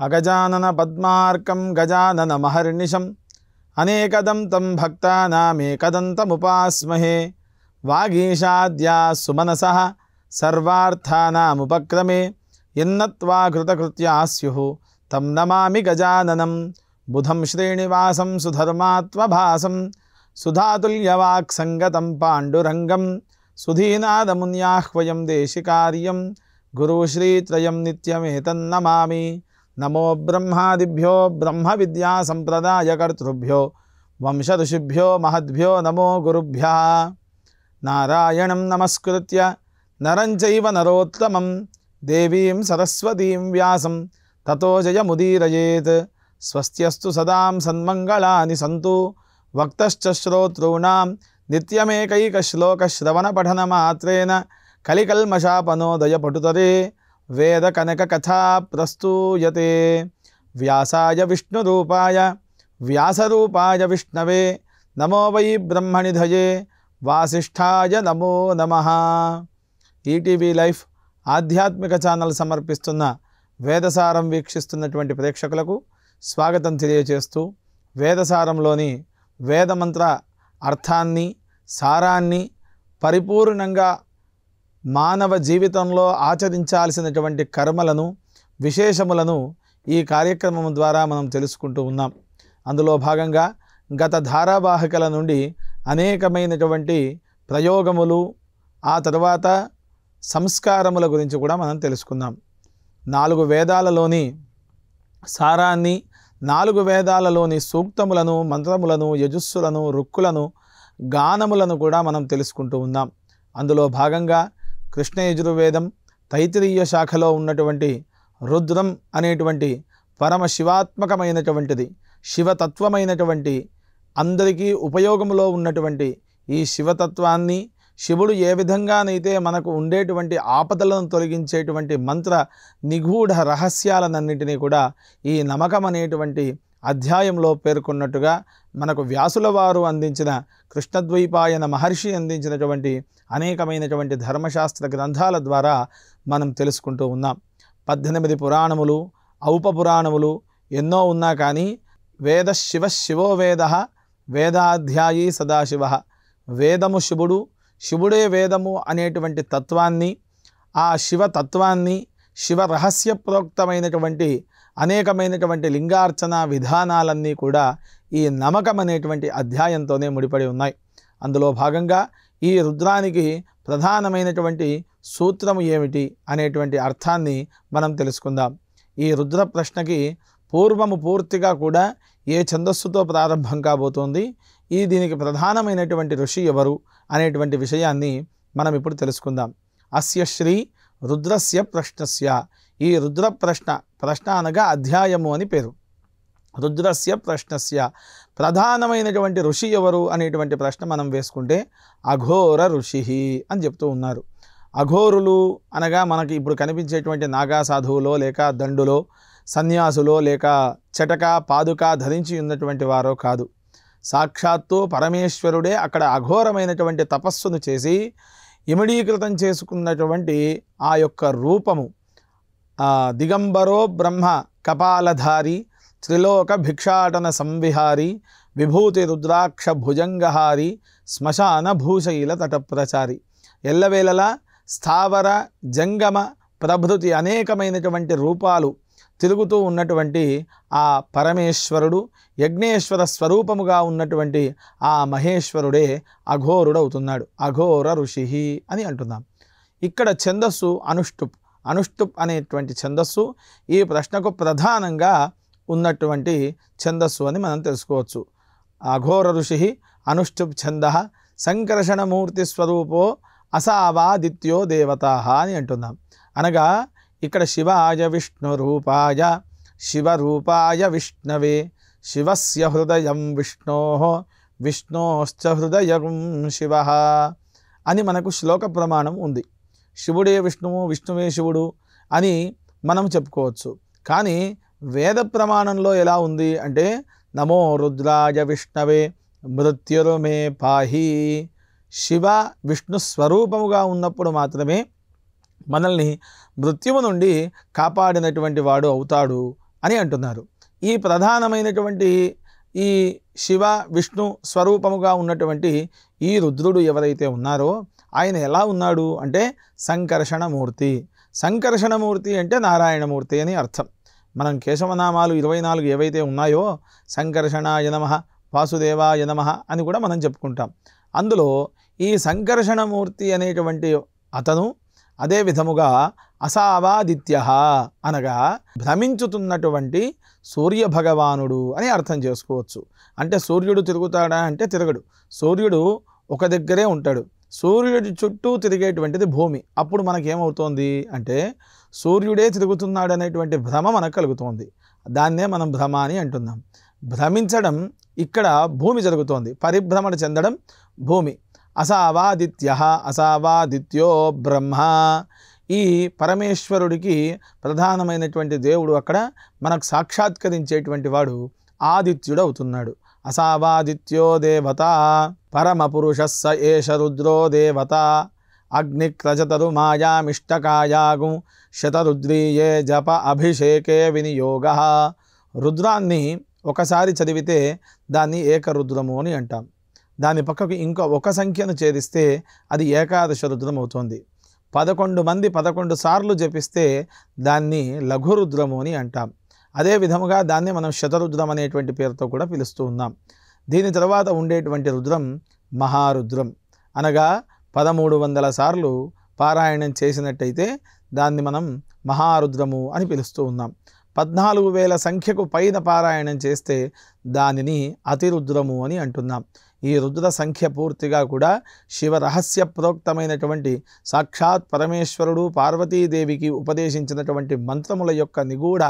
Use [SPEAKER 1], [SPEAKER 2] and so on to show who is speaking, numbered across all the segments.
[SPEAKER 1] అగజానన పద్మార్కం గజానన మహర్నిశం అనేకదం తం భక్తానామేకదంతముపాస్మహే వాగీషాద్యా సుమనసః సర్వార్థానాముపక్రమే యన్నత్వా కృతకృత్యా స్యుః తం నమామి గజాననం బుధం శ్రీనివాసం సుధర్మాత్మభాసం సుధాతుల్యవాక్ సంగతం పాండురంగం సుధీనాదమున్యాహ్వయం దేశికార్యం గురుశ్రీత్రయం నిత్యమేతన్నమామి నమో బ్రహ్మాదిభ్యో బ్రహ్మ విద్యా సంప్రదాయకర్తృభ్యో వంశఋషిభ్యో మహద్భ్యో నమో గురుభ్యః నారాయణం నమస్కృత్య నరం చైవ నరోత్తమం దేవీం సరస్వతీం వ్యాసం తతో జయముదీరయేత్ స్వస్త్యస్తు సదాం సన్మంగళాని సంతు వక్తశ్చ శ్రోతॄణాం నిత్యమేకైకశ్లోకశ్రవణపఠనమాత్రేణ కలికల్మషాపనోదయ పటుతరే వేద కనక కథా ప్రస్తూయతే వ్యాసాయ విష్ణురూపాయ వ్యాసరూపాయ విష్ణవే నమో వై బ్రహ్మనిధయే వాసిష్ఠాయ నమో నమః. ఈటీవీ లైఫ్ ఆధ్యాత్మిక ఛానల్ సమర్పిస్తున్న వేదసారం వీక్షిస్తున్నటువంటి ప్రేక్షకులకు స్వాగతం తెలియజేస్తూ వేదసారంలోని వేదమంత్ర అర్థాన్ని సారాన్ని పరిపూర్ణంగా మానవ జీవితంలో ఆచరించాల్సినటువంటి కర్మలను విశేషములను ఈ కార్యక్రమం ద్వారా మనం తెలుసుకుంటూ ఉన్నాం. అందులో భాగంగా గత ధారావాహికల నుండి అనేకమైనటువంటి ప్రయోగములు ఆ తర్వాత సంస్కారముల గురించి కూడా మనం తెలుసుకుందాం. 4 వేదాలలోని సారాన్ని 4 వేదాలలోని సూక్తములను మంత్రములను యజుస్సులను రుక్కులను గానములను కూడా మనం తెలుసుకుంటూ ఉన్నాం. అందులో భాగంగా కృష్ణ యజుర్వేదం తైత్తిరీయ శాఖలో ఉన్నటువంటి రుద్రం అనేటువంటి పరమ శివాత్మకమైనటువంటిది శివతత్వమైనటువంటి అందరికీ ఉపయోగంలో ఉన్నటువంటి ఈ శివతత్వాన్ని శివుడు ఏ విధంగానైతే మనకు ఉండేటువంటి ఆపదలను తొలగించేటువంటి మంత్ర నిగూఢ రహస్యాలన్నింటినీ కూడా ఈ నమకం అనేటువంటి అధ్యాయంలో పేర్కొన్నట్టుగా మనకు వ్యాసుల వారు అందించిన కృష్ణద్వైపాయన మహర్షి అందించినటువంటి అనేకమైనటువంటి ధర్మశాస్త్ర గ్రంథాల ద్వారా మనం తెలుసుకుంటూ ఉన్నాం. 18 పురాణములు ఔపపురాణములు ఎన్నో ఉన్నా కానీ వేద శివ శివో వేద వేదాధ్యాయీ సదాశివ వేదము శివుడు శివుడే వేదము అనేటువంటి తత్వాన్ని ఆ శివతత్వాన్ని శివ రహస్య ప్రోక్తమైనటువంటి అనేకమైనటువంటి లింగార్చన విధానాలన్నీ కూడా ఈ నమకం అనేటువంటి అధ్యాయంతోనే ముడిపడి ఉన్నాయి. అందులో భాగంగా ఈ రుద్రానికి ప్రధానమైనటువంటి సూత్రము ఏమిటి అనేటువంటి అర్థాన్ని మనం తెలుసుకుందాం. ఈ రుద్ర ప్రశ్నకి పూర్వము పూర్తిగా కూడా ఏ ఛందస్సుతో ప్రారంభం కాబోతోంది, దీనికి ప్రధానమైనటువంటి ఋషి ఎవరు అనేటువంటి విషయాన్ని మనం ఇప్పుడు తెలుసుకుందాం. అస్య శ్రీ రుద్రస్య ప్రశ్నస్య ఈ రుద్ర ప్రశ్న అనగా అధ్యాయము అని పేరు. రుద్రస్య ప్రశ్నస్య ప్రధానమైనటువంటి ఋషి ఎవరు అనేటువంటి ప్రశ్న మనం వేసుకుంటే అఘోర ఋషి అని చెప్తూ ఉన్నారు. అఘోరులు అనగా మనకి ఇప్పుడు కనిపించేటువంటి నాగా సాధువులో లేక దండులో సన్యాసులో లేక చటక పాదుక ధరించి ఉన్నటువంటి వారో కాదు. సాక్షాత్తు పరమేశ్వరుడే అక్కడ అఘోరమైనటువంటి తపస్సును చేసి ఇమిడీకృతం చేసుకున్నటువంటి ఆ యొక్క రూపము దిగంబరో బ్రహ్మ కపాలధారి త్రిలోక భిక్షాటన సంవిహారి విభూతి రుద్రాక్ష భుజంగహారి శ్మశాన భూశైల తటప్రచారి ఎల్లవేళలా స్థావర జంగమ ప్రభృతి అనేకమైనటువంటి రూపాలు తిరుగుతూ ఉన్నటువంటి ఆ పరమేశ్వరుడు యజ్ఞేశ్వర స్వరూపముగా ఉన్నటువంటి ఆ మహేశ్వరుడే అఘోరుడవుతున్నాడు. అఘోర ఋషి అని అంటున్నాం. ఇక్కడ ఛందస్సు అనుష్టుప్ అనేటువంటి ఛందస్సు ఈ ప్రశ్నకు ప్రధానంగా ఉన్నటువంటి ఛందస్సు అని మనం తెలుసుకోవచ్చు. అఘోర ఋషి అనుష్టుప్ ఛంద సంకర్షణమూర్తి స్వరూపో అసావాదిత్యో దేవతా అని అంటున్నాం. అనగా ఇక్కడ శివాయ విష్ణు రూపాయ శివరూపాయ విష్ణవే శివస్య హృదయం విష్ణోశ్చ హృదయం శివ అని మనకు శ్లోక ప్రమాణం ఉంది. శివుడే విష్ణువు విష్ణువే శివుడు అని మనం చెప్పుకోవచ్చు. కానీ వేద ప్రమాణంలో ఎలా ఉంది అంటే నమో రుద్రాయ విష్ణవే మృత్యురుమే పాహి శివ విష్ణు స్వరూపముగా ఉన్నప్పుడు మాత్రమే మనల్ని మృత్యువు నుండి కాపాడినటువంటి వాడు అవుతాడు అని అంటున్నారు. ఈ ప్రధానమైనటువంటి ఈ శివ విష్ణు స్వరూపముగా ఉన్నటువంటి ఈ రుద్రుడు ఎవరైతే ఉన్నారో ఆయన ఎలా ఉన్నాడు అంటే సంకర్షణమూర్తి. సంకర్షణమూర్తి అంటే నారాయణమూర్తి అని అర్థం. మనం కేశవనామాలు 24 ఏవైతే ఉన్నాయో సంకర్షణాయ నమః, వాసుదేవాయ నమః అని కూడా మనం చెప్పుకుంటాం. అందులో ఈ సంకర్షణమూర్తి అనేటువంటి అతను అదే విధముగా అసావాదిత్య అనగా భ్రమించుతున్నటువంటి సూర్య భగవానుడు అని అర్థం చేసుకోవచ్చు. అంటే సూర్యుడు తిరుగుతాడా అంటే తిరగడు. సూర్యుడు ఒక దగ్గరే ఉంటాడు. సూర్యుడి చుట్టూ తిరిగేటువంటిది భూమి. అప్పుడు మనకేమవుతోంది అంటే సూర్యుడే తిరుగుతున్నాడు అనేటువంటి భ్రమ మనకు కలుగుతోంది. దాన్నే మనం భ్రమ అని అంటున్నాం. భ్రమించడం ఇక్కడ భూమి జరుగుతోంది, పరిభ్రమణ చెందడం భూమి. అసావాదిత్య, అసావాదిత్యో బ్రహ్మ. ఈ పరమేశ్వరుడికి ప్రధానమైనటువంటి దేవుడు అక్కడ మనకు సాక్షాత్కరించేటువంటి వాడు ఆదిత్యుడు అవుతున్నాడు. అసావాదిత్యో దేవత పరమపురుష స ఏష రుద్రో దేవత అగ్నిక్రజతరు మాయామిష్టకాయాగు శతరుద్రీయే జప అభిషేకే వినియోగ. రుద్రాన్ని ఒకసారి చదివితే దాన్ని ఏకరుద్రము అని అంటాం. దాని పక్కకు ఇంకో ఒక సంఖ్యను చేరిస్తే అది ఏకాదశ రుద్రం అవుతుంది. 11 మంది 11 సార్లు జపిస్తే దాన్ని లఘురుద్రము అని అంటాం. అదే విధముగా దాన్ని మనం శతరుద్రం అనేటువంటి పేరుతో కూడా పిలుస్తూ ఉన్నాం. దీని తర్వాత ఉండేటువంటి రుద్రం మహారుద్రం. అనగా 1300 సార్లు పారాయణం చేసినట్టయితే దాన్ని మనం మహారుద్రము అని పిలుస్తూ ఉన్నాం. 14,000 సంఖ్యకు పైన పారాయణం చేస్తే దానిని అతిరుద్రము అని అంటున్నాం. ఈ రుద్ర సంఖ్య పూర్తిగా కూడా శివ రహస్య ప్రోక్తమైనటువంటి సాక్షాత్ పరమేశ్వరుడు పార్వతీదేవికి ఉపదేశించినటువంటి మంత్రముల యొక్క నిగూఢ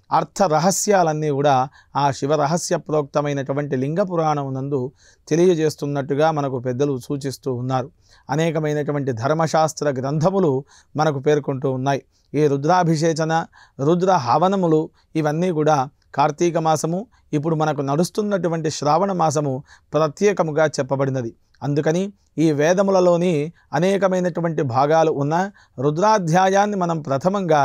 [SPEAKER 1] అర్థ రహస్యాలన్నీ కూడా ఆ శివ రహస్య ప్రోక్తమైనటువంటి లింగ పురాణం నందు తెలియజేస్తున్నట్టుగా మనకు పెద్దలు సూచిస్తూ ఉన్నారు. అనేకమైనటువంటి ధర్మశాస్త్ర గ్రంథములు మనకు పేర్కొంటూ ఉన్నాయి. ఈ రుద్రాభిషేచన, రుద్ర హవనములు ఇవన్నీ కూడా కార్తీక మాసము, ఇప్పుడు మనకు నడుస్తున్నటువంటి శ్రావణ మాసము ప్రత్యేకముగా చెప్పబడినది. అందుకని ఈ వేదములలోని అనేకమైనటువంటి భాగాలు ఉన్న రుద్రాధ్యాయాన్ని మనం ప్రథమంగా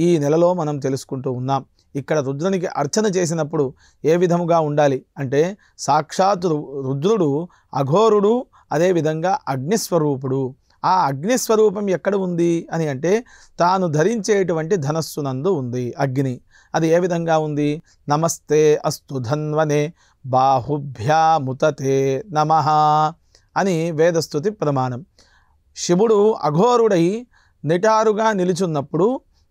[SPEAKER 1] ఈ నెలలో మనం తెలుసుకుంటూ ఉన్నాం. ఇక్కడ రుద్రునికి అర్చన చేసినప్పుడు ఏ విధముగా ఉండాలి అంటే సాక్షాత్ రుద్రుడు అఘోరుడు, అదేవిధంగా అగ్నిస్వరూపుడు. ఆ అగ్నిస్వరూపం ఎక్కడ ఉంది అని అంటే తాను ధరించేటువంటి ధనస్సునందు ఉంది అగ్ని. అది ఏ విధంగా ఉంది? నమస్తే అస్తు ధన్వనే బాహుభ్యాముతతే నమః అని వేదస్తుతి ప్రమాణం. శివుడు అఘోరుడై నిటారుగా నిలుచున్నప్పుడు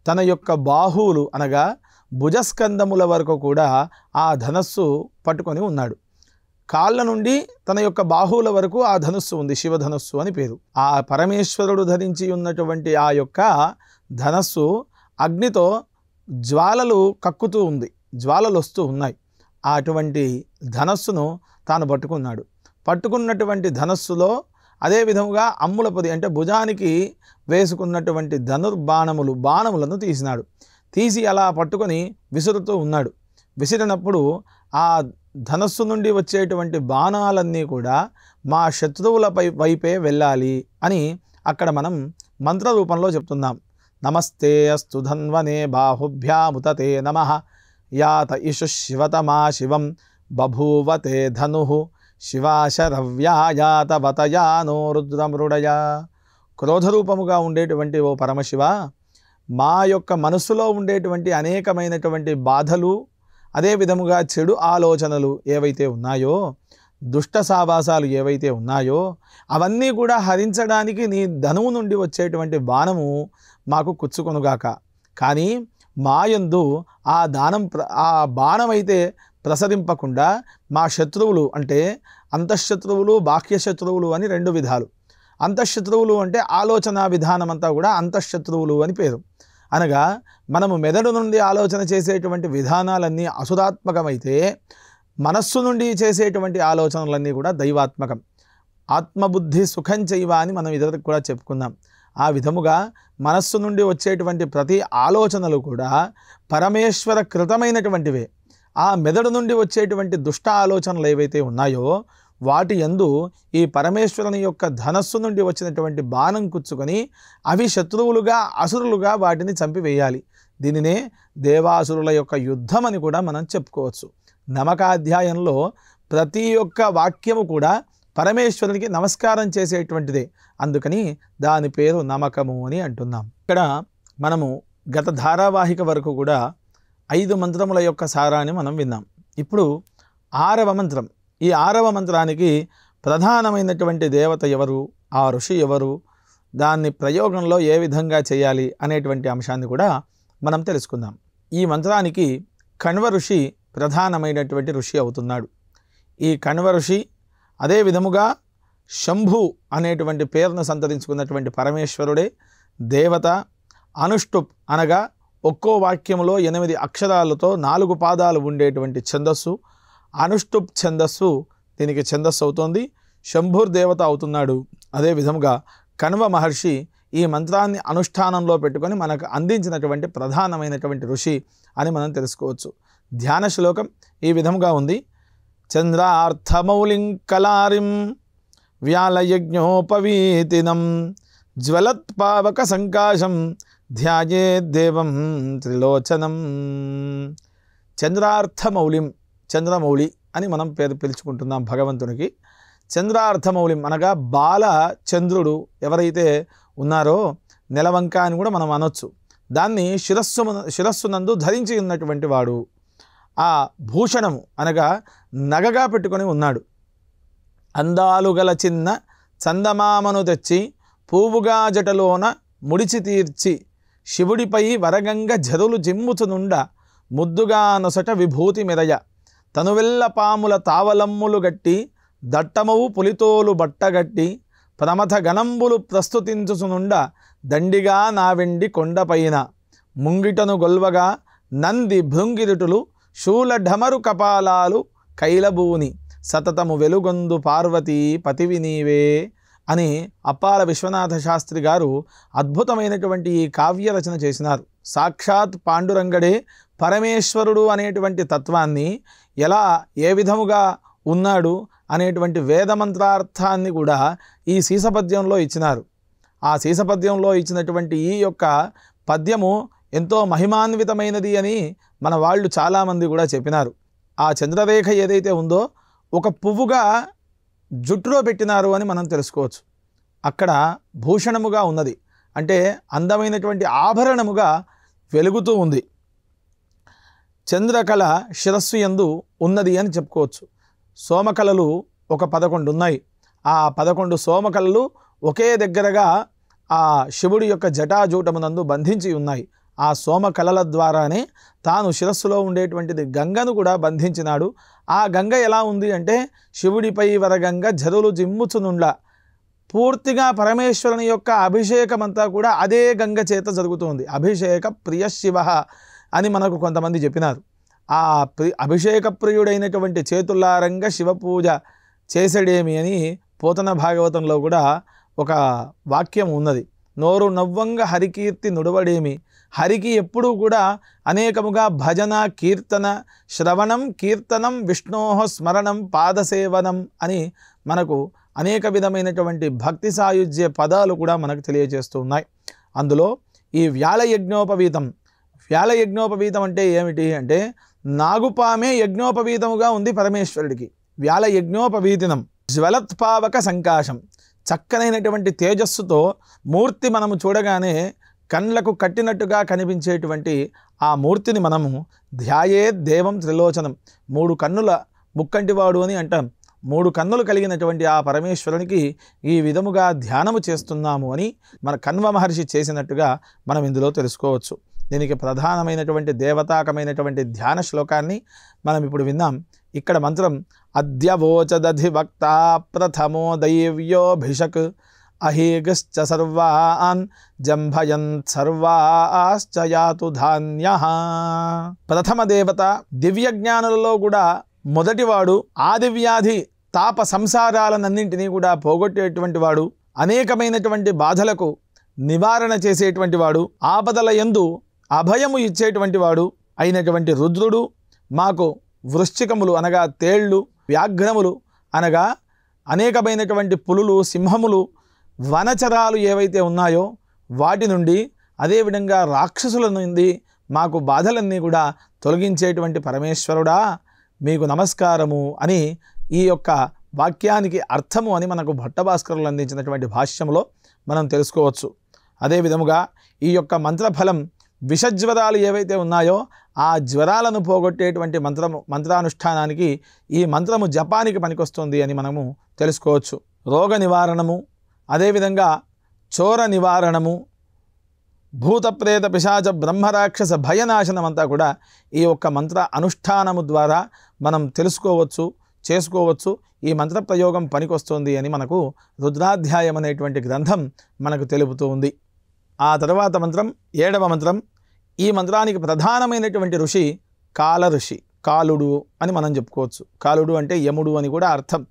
[SPEAKER 1] తన యొక్క బాహువులు అనగా భుజస్కందముల వరకు కూడా ఆ ధనస్సు పట్టుకొని ఉన్నాడు. కాళ్ళ నుండి తన యొక్క బాహువుల వరకు ఆ ధనుస్సు ఉంది, శివధనుస్సు అని పేరు. ఆ పరమేశ్వరుడు ధరించి ఉన్నటువంటి ఆ యొక్క ధనస్సు అగ్నితో జ్వాలలు కక్కుతూ ఉంది, జ్వాలలు వస్తూ ఉన్నాయి. అటువంటి ధనస్సును తాను పట్టుకున్నాడు. పట్టుకున్నటువంటి ధనస్సులో అదే విధముగా అమ్ముల పొది అంటే భుజానికి వేసుకున్నటువంటి బాణములను తీసినాడు. తీసి అలా పట్టుకొని విసురుతూ ఉన్నాడు. విసిరినప్పుడు ఆ ధనస్సు నుండి వచ్చేటువంటి బాణాలన్నీ కూడా మా శత్రువుల వైపే వెళ్ళాలి అని అక్కడ మనం మంత్ర రూపంలో చెప్తున్నాం. నమస్తే అస్తు ధన్వనే బాహుభ్యాముతతే నమః యాత ఇషు శివతమా శివం బభూవతే ధను శివాశరవ్యాయాత వతయానో రుద్రమృడయ. క్రోధరూపముగా ఉండేటువంటి ఓ పరమశివ, మా యొక్క మనస్సులో ఉండేటువంటి అనేకమైనటువంటి బాధలు, అదే విధముగా చెడు ఆలోచనలు ఏవైతే ఉన్నాయో, దుష్ట సావాసాలు ఏవైతే ఉన్నాయో అవన్నీ కూడా హరించడానికి నీ ధనువు నుండి వచ్చేటువంటి బాణము మాకు కుచ్చుకొనుగాక. కానీ మాయందు ఆ బాణమైతే ప్రసరింపకుండా మా శత్రువులు అంటే అంతఃశత్రువులు, బాహ్య శత్రువులు అని 2 విధాలు. అంతఃశత్రువులు అంటే ఆలోచన విధానం అంతా కూడా అంతఃశత్రువులు అని పేరు. అనగా మనము మెదడు నుండి ఆలోచన చేసేటువంటి విధానాలన్నీ అసురాత్మకమైతే మనస్సు నుండి చేసేటువంటి ఆలోచనలన్నీ కూడా దైవాత్మకం. ఆత్మబుద్ధి సుఖం చైవ అని మనం ఇదివరకు కూడా చెప్పుకున్నాం. ఆ విధముగా మనస్సు నుండి వచ్చేటువంటి ప్రతి ఆలోచనలు కూడా పరమేశ్వర కృతమైనటువంటివే. ఆ మెదడు నుండి వచ్చేటువంటి దుష్ట ఆలోచనలు ఏవైతే ఉన్నాయో వాటి యందు ఈ పరమేశ్వరుని యొక్క ధనస్సు నుండి వచ్చినటువంటి బాణం కుచ్చుకొని అవి శత్రువులుగా, అసురులుగా వాటిని చంపివేయాలి. దీనినే దేవాసురుల యొక్క యుద్ధం అని కూడా మనం చెప్పుకోవచ్చు. నమకాధ్యాయంలో ప్రతి ఒక్క వాక్యము కూడా పరమేశ్వరునికి నమస్కారం చేసేటువంటిదే. అందుకని దాని పేరు నమకము అని అంటున్నాం. ఇక్కడ మనము గత ధారావాహిక వరకు కూడా 5 మంత్రముల యొక్క సారాన్ని మనం విన్నాం. ఇప్పుడు 6వ మంత్రం. ఈ 6వ మంత్రానికి ప్రధానమైనటువంటి దేవత ఎవరు, ఆ ఋషి ఎవరు, దాన్ని ప్రయోగంలో ఏ విధంగా చేయాలి అనేటువంటి అంశాన్ని కూడా మనం తెలుసుకుందాం. ఈ మంత్రానికి కణ్వ ఋషి ప్రధానమైనటువంటి ఋషి అవుతున్నాడు. ఈ కణ్వ ఋషి అదే విధముగా శంభు అనేటువంటి పేరును సంతరించుకున్నటువంటి పరమేశ్వరుడే దేవత. అనుష్టుప్ అనగా ఒక్కో వాక్యములో 8 అక్షరాలతో 4 పాదాలు ఉండేటువంటి ఛందస్సు అనుష్టుప్ ఛందస్సు దీనికి ఛందస్సు అవుతోంది. శంభుర్ దేవత అవుతున్నాడు. అదే విధముగా కణ్వ మహర్షి ఈ మంత్రాన్ని అనుష్ఠానంలో పెట్టుకొని మనకు అందించినటువంటి ప్రధానమైనటువంటి ఋషి అని మనం తెలుసుకోవచ్చు. ధ్యాన శ్లోకం ఈ విధముగా ఉంది. చంద్రార్థమౌలిం కలారిం వ్యాలయజ్ఞోపవీతినం జ్వలత్పావక సంకాశం ధ్యాయేద్దేవం త్రిలోచనం. చంద్రార్థమౌలిం, చంద్రమౌళి అని మనం పేరు పిలుచుకుంటున్నాం భగవంతునికి. చంద్రార్థమౌలిం అనగా బాల చంద్రుడు ఎవరైతే ఉన్నారో నెలవంక అని కూడా మనం అనొచ్చు. దాన్ని శిరస్సునందు ధరించి ఉన్నటువంటి వాడు. ఆ భూషణము అనగా నగగా పెట్టుకొని ఉన్నాడు. అందాలు గల చిన్న చందమామను తెచ్చి పువ్వుగా జటలోన ముడిచి తీర్చి శివుడిపై వరగంగ జరులు జిమ్ముచునుండ ముద్దుగా నొసట విభూతి మెరయ తనువెల్ల పాముల తావలమ్ములు గట్టి దట్టమవు పులితోలు బట్టగట్టి ప్రమథ గణంబులు ప్రస్తుతించుచునుండ దండిగా నా వెండి కొండపైన ముంగిటను గొల్వగా నంది భృంగిరుటులు శూల ఢమరు కపాలాలు కైలబూని సతతము వెలుగొందు పార్వతీ పతివి నీవే అని అప్పాల విశ్వనాథ శాస్త్రి గారు అద్భుతమైనటువంటి ఈ కావ్య రచన చేసినారు. సాక్షాత్ పాండురంగడే పరమేశ్వరుడు అనేటువంటి తత్వాన్ని ఎలా ఏ విధముగా ఉన్నాడు అనేటువంటి వేదమంత్రార్థాన్ని కూడా ఈ సీసపద్యంలో ఇచ్చినారు. ఆ సీసపద్యంలో ఇచ్చినటువంటి ఈ యొక్క పద్యము ఎంతో మహిమాన్వితమైనది అని మన వాళ్ళు చాలామంది కూడా చెప్పినారు. ఆ చంద్రరేఖ ఏదైతే ఉందో ఒక పువ్వుగా జుట్టులో పెట్టినారు అని మనం తెలుసుకోవచ్చు. అక్కడ భూషణముగా ఉన్నది అంటే అందమైనటువంటి ఆభరణముగా వెలుగుతూ ఉంది. చంద్రకళ శిరస్సు యందు ఉన్నది అని చెప్పుకోవచ్చు. సోమకళలు ఒక 11 ఉన్నాయి. ఆ 11 సోమకళలు ఒకే దగ్గరగా ఆ శివుడి యొక్క జటాజూటమునందు బంధించి ఉన్నాయి. ఆ సోమకళల ద్వారానే తాను శిరస్సులో ఉండేటువంటిది గంగను కూడా బంధించినాడు. ఆ గంగ ఎలా ఉంది అంటే శివుడిపై వరగంగ జరులు జిమ్ముచునుండ. పూర్తిగా పరమేశ్వరుని యొక్క అభిషేకమంతా కూడా అదే గంగ చేత జరుగుతుంది. అభిషేక ప్రియ శివ అని మనకు కొంతమంది చెప్పినారు. ఆ అభిషేక ప్రియుడైనటువంటి చేతులారంగా శివపూజ చేసడేమి అని పోతన భాగవతంలో కూడా ఒక వాక్యం ఉన్నది. నోరు నవ్వంగా హరికీర్తి నుడవడేమి. హరికి ఎప్పుడూ కూడా అనేకముగా భజన కీర్తన శ్రవణం కీర్తనం విష్ణోహ స్మరణం పాదసేవనం అని మనకు అనేక విధమైనటువంటి భక్తి సాయుజ్య పదాలు కూడా మనకు తెలియజేస్తూ ఉన్నాయి. అందులో ఈ వ్యాళయజ్ఞోపవీతం, వ్యాళయజ్ఞోపవీతం అంటే ఏమిటి అంటే నాగుపామే యజ్ఞోపవీతముగా ఉంది పరమేశ్వరుడికి. వ్యాళయజ్ఞోపవీతినం జ్వలత్పావక సంకాశం, చక్కనైనటువంటి తేజస్సుతో మూర్తి మనము చూడగానే కళ్ళకు కట్టినట్టుగా కనిపించేటువంటి ఆ మూర్తిని మనము ధ్యాయే దేవం త్రిలోచనం, 3 కన్నుల ముక్కంటివాడు అని అంటాం. 3 కన్నులు కలిగినటువంటి ఆ పరమేశ్వరునికి ఈ విధముగా ధ్యానము చేస్తున్నాము అని మన కణ్వ మహర్షి చేసినట్టుగా మనం ఇందులో తెలుసుకోవచ్చు. దీనికి ప్రధానమైనటువంటి దేవతాకమైనటువంటి ధ్యాన శ్లోకాన్ని మనం ఇప్పుడు విన్నాం. ఇక్కడ మంత్రం అద్యవోచదధివక్త ప్రథమో దైవ్యోభిషక్ అహేగశ్చ సర్వాన్ జంభయన్ సర్వాశ్చ యాతు ధాన్యః. ప్రథమ దేవత, దివ్యజ్ఞానులలో కూడా మొదటివాడు, ఆదివ్యాధి తాప సంసారాలన్నింటినీ కూడా పోగొట్టేటువంటి వాడు, అనేకమైనటువంటి బాధలకు నివారణ చేసేటువంటి వాడు, ఆపదల యందు అభయము ఇచ్చేటువంటి వాడు అయినటువంటి రుద్రుడు మాకు వృశ్చికములు అనగా తేళ్ళు, వ్యాఘ్రములు అనగా అనేకమైనటువంటి పులులు, సింహములు, వనచరాలు ఏవైతే ఉన్నాయో వాటి నుండి, అదేవిధంగా రాక్షసుల నుండి మాకు బాధలన్నీ కూడా తొలగించేటువంటి పరమేశ్వరుడా మీకు నమస్కారము అని ఈ యొక్క వాక్యానికి అర్థము అని మనకు భట్టభాస్కరులు అందించినటువంటి భాష్యంలో మనం తెలుసుకోవచ్చు. అదే విధముగా ఈ యొక్క మంత్రఫలం విషజ్వరాలు ఏవైతే ఉన్నాయో ఆ జ్వరాలను పోగొట్టేటువంటి మంత్రానుష్ఠానానికి ఈ మంత్రము జపానికి పనికొస్తుంది అని మనము తెలుసుకోవచ్చు. రోగ నివారణము, అదేవిధంగా చోర నివారణము, భూత ప్రేత పిశాచ బ్రహ్మరాక్షస భయనాశనం అంతా కూడా ఈ యొక్క మంత్ర అనుష్ఠానము ద్వారా మనం తెలుసుకోవచ్చు, చేసుకోవచ్చు. ఈ మంత్ర ప్రయోగం పనికొస్తుంది అని మనకు రుద్రాధ్యాయం అనేటువంటి గ్రంథం మనకు తెలుపుతూ ఉంది. ఆ తర్వాత మంత్రం 7వ మంత్రం. ఈ మంత్రానికి ప్రధానమైనటువంటి ఋషి కాల ఋషి, కాలుడు అని మనం చెప్పుకోవచ్చు. కాలుడు అంటే యముడు అని కూడా అర్థం.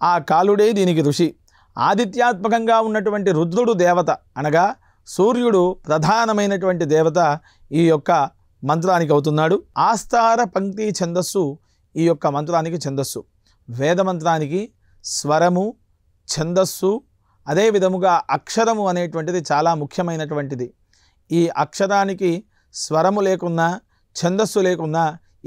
[SPEAKER 1] ఆ కాలుడే దీనికి ఋషి. ఆదిత్యాత్మకంగా ఉన్నటువంటి రుద్రుడు దేవత, అనగా సూర్యుడు ప్రధానమైనటువంటి దేవత ఈ యొక్క మంత్రానికి అవుతున్నాడు. ఆస్తార పంక్తి ఛందస్సు ఈ యొక్క మంత్రానికి ఛందస్సు. వేదమంత్రానికి స్వరము, ఛందస్సు, అదే విధముగా అక్షరము అనేటువంటిది చాలా ముఖ్యమైనటువంటిది. ఈ అక్షరానికి స్వరము లేకున్నా, ఛందస్సు లేకున్నా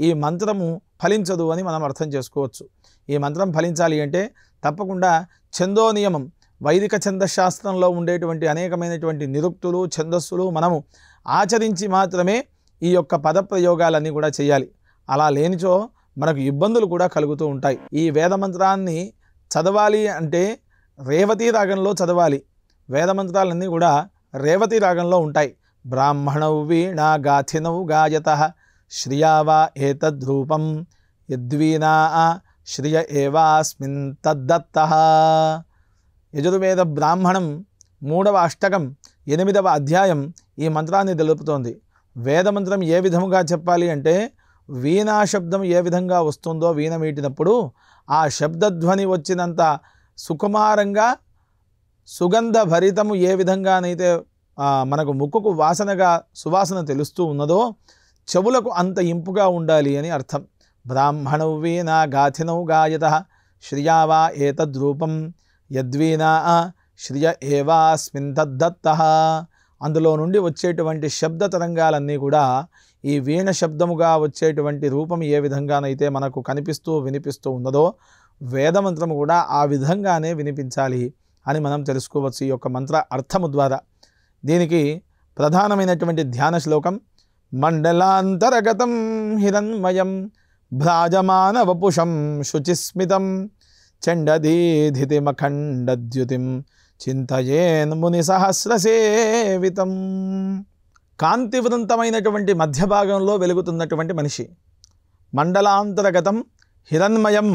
[SPEAKER 1] ఈ మంత్రము ఫలించదు అని మనం అర్థం చేసుకోవచ్చు. ఈ మంత్రం ఫలించాలి అంటే తప్పకుండా ఛందో నియమం, వైదిక ఛందశాస్త్రంలో ఉండేటువంటి అనేకమైనటువంటి నిరుక్తులు, ఛందస్సులు మనము ఆచరించి మాత్రమే ఈ యొక్క పదప్రయోగాలన్నీ కూడా చేయాలి. అలా లేనిచో మనకు ఇబ్బందులు కూడా కలుగుతూ ఉంటాయి. ఈ వేదమంత్రాన్ని చదవాలి అంటే రేవతి రాగంలో చదవాలి. వేదమంత్రాలన్నీ కూడా రేవతి రాగంలో ఉంటాయి. బ్రాహ్మణౌ వీణా గాథినౌ గాయతః శ్రియావా ఏతద్రూపం యద్వీనా శ్రియ ఏవాస్మిన్ తద్దత్తః. యజుర్వేద బ్రాహ్మణం 3వ అష్టకం 8వ అధ్యాయం ఈ మంత్రాన్ని తెలుపుతోంది. వేదమంత్రం ఏ విధముగా చెప్పాలి అంటే వీణా శబ్దం ఏ విధంగా వస్తుందో, వీణ మీటినప్పుడు ఆ శబ్దధ్వని వచ్చినంత సుకుమారంగా సుగంధ భరితము ఏ విధంగానైతే మనకు ముక్కుకు వాసనగా సువాసన తెలుస్తూ ఉన్నదో చెవులకు అంత ఇంపుగా ఉండాలి అని అర్థం. బ్రాహ్మణౌ వీణా గాథినౌ గాయతః శ్రియావా ఏతద్రూపం యద్వీనా శ్రియ ఏవాస్మిన్ తద్దత్తః. అందులో నుండి వచ్చేటువంటి శబ్ద తరంగాలన్నీ కూడా ఈ వీణ శబ్దముగా వచ్చేటువంటి రూపం ఏ విధంగానైతే మనకు కనిపిస్తూ వినిపిస్తూ ఉన్నదో వేదమంత్రము కూడా ఆ విధంగానే వినిపించాలి అని మనం తెలుసుకోవచ్చు ఈ యొక్క మంత్ర అర్థము ద్వారా. దీనికి ప్రధానమైనటువంటి ధ్యాన శ్లోకం మండలాంతరగతం హిరణ్మయం భ్రాజమాన వపుషం శుచిస్మితం చండదీధితిమఖండద్యుతిం చింతయేన్ ముని సహస్రసేవితం. కాంతివృంతమైనటువంటి మధ్య భాగంలో వెలుగుతున్నటువంటి మనిషి. మండలాంతరగతం హిరణ్మయం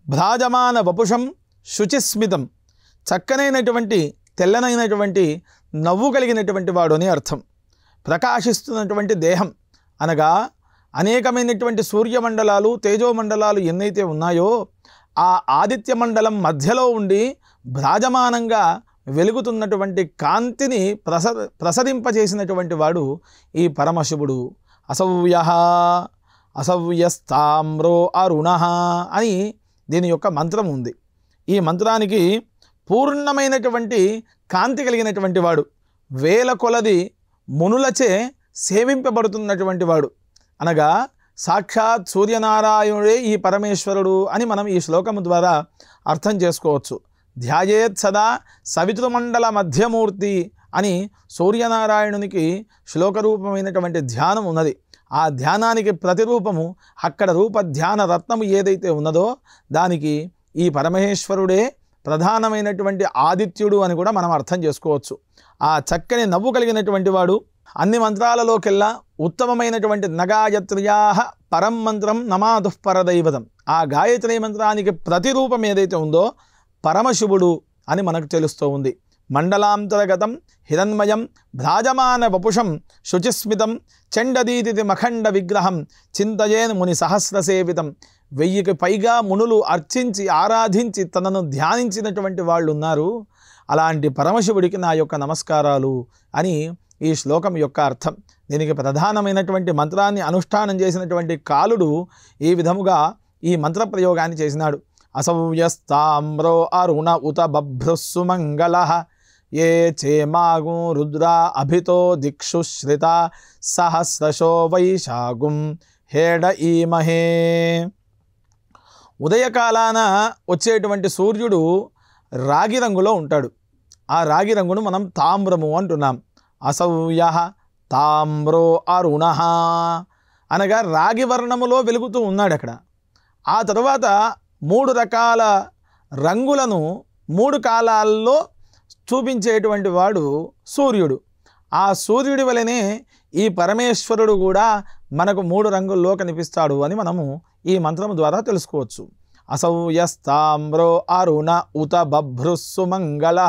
[SPEAKER 1] భ్రాజమాన వపుషం శుచిస్మితం. చక్కనైనటువంటి తెల్లనైనటువంటి నవ్వు కలిగినటువంటి వాడు అని అర్థం. ప్రకాశిస్తున్నటువంటి దేహం అనగా అనేకమైనటువంటి సూర్యమండలాలు, తేజోమండలాలు ఎన్నైతే ఉన్నాయో ఆ ఆదిత్య మండలం మధ్యలో ఉండి భ్రాజమానంగా వెలుగుతున్నటువంటి కాంతిని ప్రసరింపజేసినటువంటి వాడు ఈ పరమశివుడు. అసవ్యః అసవ్యస్తామ్రో అరుణః అని దీని యొక్క మంత్రం ఉంది. ఈ మంత్రానికి పూర్ణమైనటువంటి కాంతి కలిగినటువంటి వాడు, వేల కొలది మునులచే సేవింపబడుతున్నటువంటి వాడు, అనగా సాక్షాత్ సూర్యనారాయణుడే ఈ పరమేశ్వరుడు అని మనం ఈ శ్లోకము ద్వారా అర్థం చేసుకోవచ్చు. ధ్యాయేత్ సదా సవితృమండల మధ్యమూర్తి అని సూర్యనారాయణునికి శ్లోకరూపమైనటువంటి ధ్యానం ఉన్నది. ఆ ధ్యానానికి ప్రతిరూపము అక్కడ రూప ధ్యాన రత్నము ఏదైతే ఉన్నదో దానికి ఈ పరమేశ్వరుడే ప్రధానమైనటువంటి ఆదిత్యుడు అని కూడా మనం అర్థం చేసుకోవచ్చు. ఆ చక్కని నవ్వు కలిగినటువంటి వాడు అన్ని మంత్రాలలోకెల్లా ఉత్తమమైనటువంటి నగాయత్ర్యాః పరం మంత్రం నమాదుః పరదైవతం. ఆ గాయత్రి మంత్రానికి ప్రతిరూపం ఏదైతే ఉందో పరమశివుడు అని మనకు తెలుస్తూ ఉంది. మండలాంతరగతం హిరణ్మయం భ్రాజమాన వపుషం శుచిస్మితం చండదీతి మఖండ విగ్రహం చింతయేన్ ముని సహస్రసేవితం. 1000కి పైగా మునులు అర్చించి ఆరాధించి తనను ధ్యానించినటువంటి వాళ్ళు ఉన్నారు. అలాంటి పరమశివుడికి నా యొక్క నమస్కారాలు అని ఈ శ్లోకం యొక్క అర్థం. దీనికి ప్రధానమైనటువంటి మంత్రాన్ని అనుష్ఠానం చేసినటువంటి కాలుడు ఈ విధముగా ఈ మంత్ర ప్రయోగాన్ని చేసినాడు. అసవ్యస్తామ్రో అరుణ ఉత బభ్రుస్సు మంగళః ఏ చేమాగుం రుద్రా అభితో దిక్షు శ్రిత సహస్రశో వైశాగుం హేడ ఈమహే. ఉదయకాలాన వచ్చేటువంటి సూర్యుడు రాగి రంగులో ఉంటాడు. ఆ రాగి రంగును మనం తామ్రము అంటున్నాం. అసౌయ తామ్రో అరుణ అనగా రాగి వర్ణములో వెలుగుతూ ఉన్నాడు అక్కడ. ఆ తరువాత 3 రకాల రంగులను 3 కాలాల్లో చూపించేటువంటి వాడు సూర్యుడు. ఆ సూర్యుడి వలనే ఈ పరమేశ్వరుడు కూడా మనకు 3 రంగుల్లో కనిపిస్తాడు అని మనము ఈ మంత్రం ద్వారా తెలుసుకోవచ్చు. అసౌయస్తామ్రో అరుణ ఉత బభ్రుస్సు మంగళ.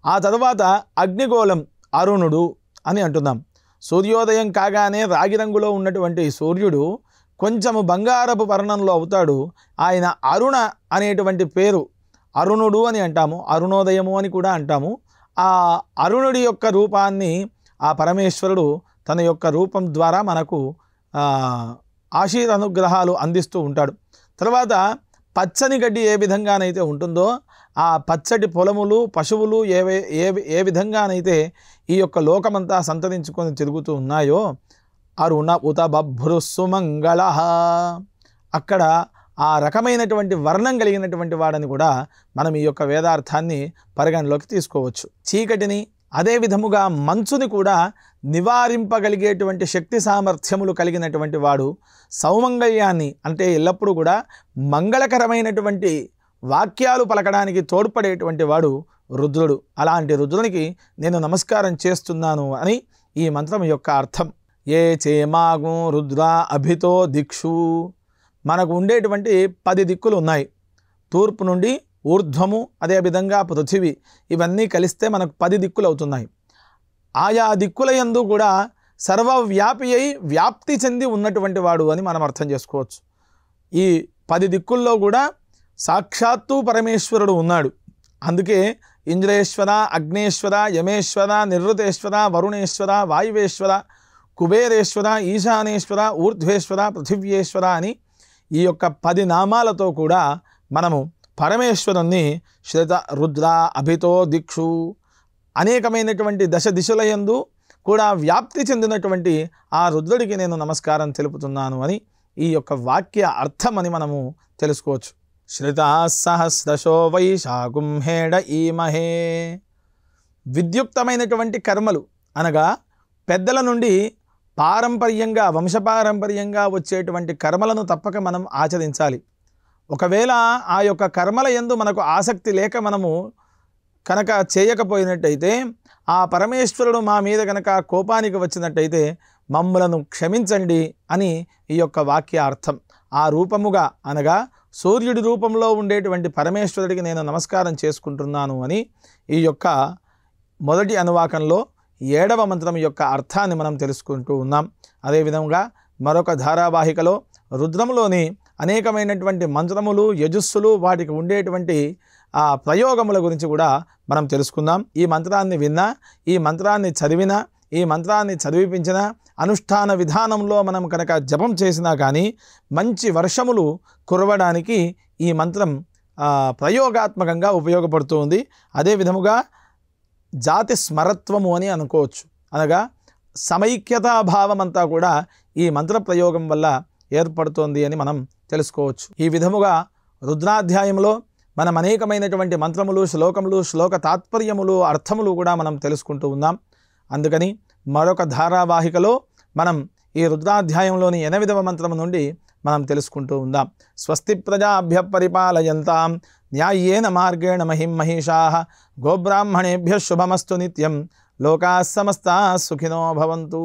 [SPEAKER 1] ఆ తరువాత అగ్నిగోళం అరుణుడు అని అంటున్నాం. సూర్యోదయం కాగానే రాగి రంగులో ఉన్నటువంటి సూర్యుడు కొంచెము బంగారపు వర్ణంలో అవుతాడు. ఆయన అరుణ అనేటువంటి పేరు, అరుణుడు అని అంటాము, అరుణోదయము అని కూడా అంటాము. ఆ అరుణుడి యొక్క రూపాన్ని ఆ పరమేశ్వరుడు తన యొక్క రూపం ద్వారా మనకు ఆశీర్ అనుగ్రహాలు అందిస్తూ ఉంటాడు. తర్వాత పచ్చని గడ్డి ఏ విధంగానైతే ఉంటుందో ఆ పచ్చటి పొలములు పశువులు ఏ విధంగానైతే ఈ యొక్క లోకమంతా సంతరించుకొని తిరుగుతూ ఉన్నాయో అరుణ ఉత బభ్రుస్సు మంగళ, అక్కడ ఆ రకమైనటువంటి వర్ణం కలిగినటువంటి వాడని కూడా మనం ఈ యొక్క వేదార్థాన్ని పరిగణలోకి తీసుకోవచ్చు. చీకటిని అదే విధముగా మంచుని కూడా నివారింపగలిగేటువంటి శక్తి సామర్థ్యములు కలిగినటువంటి వాడు, సౌమంగళ్యాన్ని అంటే ఎల్లప్పుడూ కూడా మంగళకరమైనటువంటి వాక్యాలు పలకడానికి తోడ్పడేటువంటి వాడు రుద్రుడు. అలాంటి రుద్రునికి నేను నమస్కారం చేస్తున్నాను అని ఈ మంత్రం యొక్క అర్థం. ఏ చేమాగు రుద్ర అభితో దిక్షు. మనకు ఉండేటువంటి 10 దిక్కులు ఉన్నాయి. తూర్పు నుండి ఊర్ధ్వము, అదేవిధంగా పృథివీ, ఇవన్నీ కలిస్తే మనకు 10 దిక్కులు అవుతున్నాయి. ఆయా దిక్కుల యందు కూడా సర్వవ్యాపి అయి వ్యాప్తి చెంది ఉన్నటువంటి వాడు అని మనం అర్థం చేసుకోవచ్చు. ఈ 10 దిక్కుల్లో కూడా సాక్షాత్తు పరమేశ్వరుడు ఉన్నాడు. అందుకే ఇంద్రేశ్వర, అగ్నేశ్వర, యమేశ్వర, నిరుతేశ్వర, వరుణేశ్వర, వాయువేశ్వర, కుబేరేశ్వర, ఈశానేశ్వర, ఊర్ధ్వేశ్వర, పృథివ్యేశ్వర అని ఈ యొక్క 10 నామాలతో కూడా మనము పరమేశ్వరుణ్ణి శ్రిత రుద్ర అభితో దిక్షు అనేకమైనటువంటి దశ దిశలయందు కూడా వ్యాప్తి చెందినటువంటి ఆ రుద్రుడికి నేను నమస్కారం తెలుపుతున్నాను అని ఈ యొక్క వాక్య అర్థం అని మనము తెలుసుకోవచ్చు. శ్రిత సహస్రశో వైశాగుం హేడ ఈమహే. విద్యుక్తమైనటువంటి కర్మలు అనగా పెద్దల నుండి పారంపర్యంగా వంశపారంపర్యంగా వచ్చేటువంటి కర్మలను తప్పక మనం ఆచరించాలి. ఒకవేళ ఆ యొక్క కర్మల యందు మనకు ఆసక్తి లేక మనము కనుక చేయకపోయినట్టయితే ఆ పరమేశ్వరుడు మా మీద కనుక కోపానికి వచ్చినట్టయితే మమ్ములను క్షమించండి అని ఈ యొక్క వాక్య అర్థం. ఆ రూపముగా అనగా సూర్యుడి రూపంలో ఉండేటువంటి పరమేశ్వరుడికి నేను నమస్కారం చేసుకుంటున్నాను అని ఈ యొక్క మొదటి అనువాకంలో 7వ మంత్రం యొక్క అర్థాన్ని మనం తెలుసుకుంటూ ఉన్నాం. అదేవిధంగా మరొక ధారావాహికలో రుద్రములోని అనేకమైనటువంటి మంత్రములు, యజస్సులు, వాటికి ఉండేటువంటి ఆ ప్రయోగముల గురించి కూడా మనం తెలుసుకుందాం. ఈ మంత్రాన్ని విన్నా, ఈ మంత్రాన్ని చదివినా, ఈ మంత్రాన్ని చదివిపించినా, అనుష్ఠాన విధానంలో మనం కనుక జపం చేసినా కానీ మంచి వర్షములు కురవడానికి ఈ మంత్రం ప్రయోగాత్మకంగా ఉపయోగపడుతూ ఉంది. అదే విధముగా జాతి స్మరత్వము అని అనుకోవచ్చు. అనగా సమైక్యతాభావం అంతా కూడా ఈ మంత్ర ప్రయోగం వల్ల ఏర్పడుతోంది అని మనం తెలుసుకోవచ్చు. ఈ విధముగా రుద్రాధ్యాయంలో మనం అనేకమైనటువంటి మంత్రములు, శ్లోకములు, శ్లోక తాత్పర్యములు, అర్థములు కూడా మనం తెలుసుకుంటూ ఉన్నాం. అందుకని మరొక ధారావాహికలో మనం ఈ రుద్రాధ్యాయంలోని 8వ మంత్రము నుండి మనం తెలుసుకుంటూ ఉందాం. స్వస్తి ప్రజాభ్య పరిపాలయంతాం న్యాయేన మార్గేణ మహిం మహిషాః గోబ్రాహ్మణేభ్యః శుభమస్తు నిత్యం లోకాః సమస్తాః సుఖినో భవంతు.